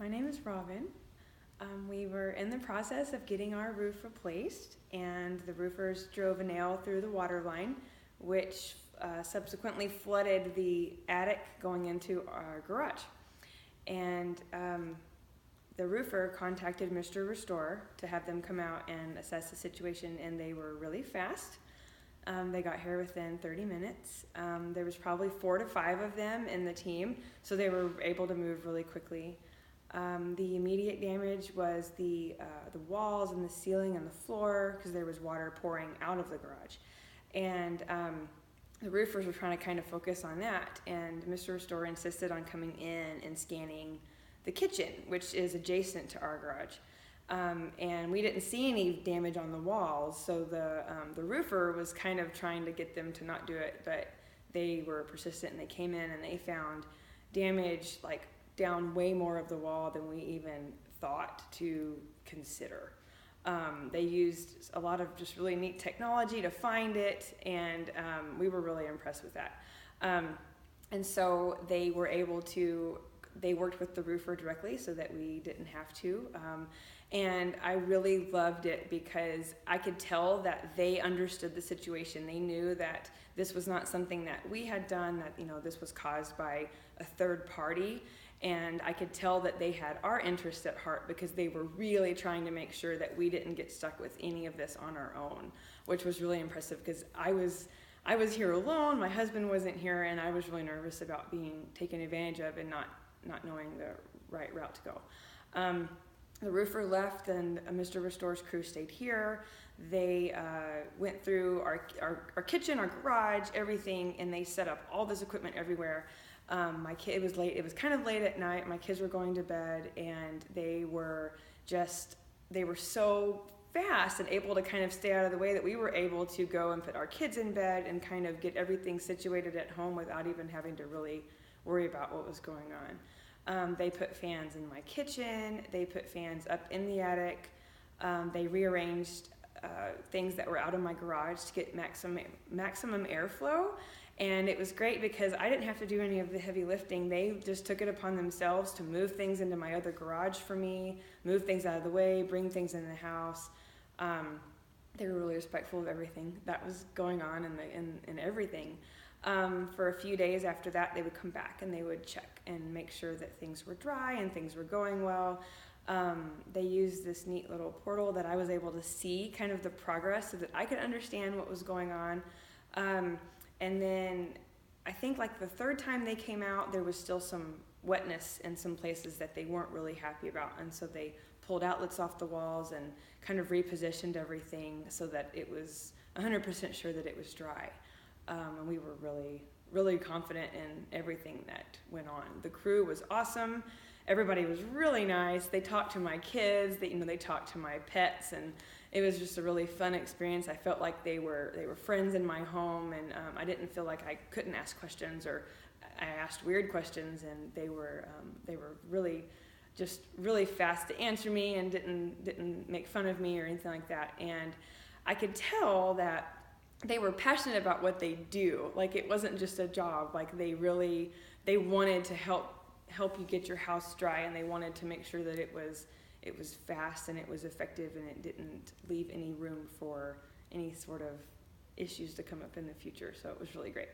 My name is Robin. We were in the process of getting our roof replaced, and the roofers drove a nail through the water line, which subsequently flooded the attic going into our garage. And the roofer contacted MrRestore to have them come out and assess the situation, and they were really fast. They got here within 30 minutes. There was probably 4 to 5 of them in the team, so they were able to move really quickly. The immediate damage was the walls and the ceiling and the floor, because there was water pouring out of the garage. And the roofers were trying to kind of focus on that, and MrRestore insisted on coming in and scanning the kitchen, which is adjacent to our garage. And we didn't see any damage on the walls, so the roofer was kind of trying to get them to not do it, but they were persistent, and they came in and they found damage like down way more of the wall than we even thought to consider. They used a lot of just really neat technology to find it, and we were really impressed with that. And so they worked with the roofer directly so that we didn't have to. And I really loved it because I could tell that they understood the situation. They knew that this was not something that we had done, that this was caused by a third party. And I could tell that they had our interest at heart, because they were really trying to make sure that we didn't get stuck with any of this on our own, which was really impressive, because I was here alone, my husband wasn't here, and I was really nervous about being taken advantage of and not knowing the right route to go. The roofer left, and MrRestore's crew stayed here. They went through our kitchen, our garage, everything, and they set up all this equipment everywhere. It was late. It was kind of late at night. My kids were going to bed, and they were so fast and able to kind of stay out of the way that we were able to go and put our kids in bed and kind of get everything situated at home without even having to really worry about what was going on. They put fans in my kitchen. They put fans up in the attic. They rearranged things that were out of my garage to get maximum airflow. And it was great because I didn't have to do any of the heavy lifting. They just took it upon themselves to move things into my other garage for me, move things out of the way, bring things in the house. They were really respectful of everything that was going on and everything. For a few days after that, they would come back and they would check and make sure that things were dry and things were going well. They used this neat little portal that I was able to see kind of the progress so that I could understand what was going on. And then I think like the third time they came out, there was still some wetness in some places that they weren't really happy about. And so they pulled outlets off the walls and kind of repositioned everything so that it was 100% sure that it was dry. And we were really, really confident in everything that went on. The crew was awesome. Everybody was really nice. They talked to my kids. They talked to my pets, and it was just a really fun experience. I felt like they were friends in my home, and I didn't feel like I couldn't ask questions, or I asked weird questions, and they were really just really fast to answer me and didn't make fun of me or anything like that. And I could tell that they were passionate about what they do. Like, it wasn't just a job. Like, they wanted to help you get your house dry, and they wanted to make sure that it was fast and it was effective, and it didn't leave any room for any sort of issues to come up in the future. So it was really great.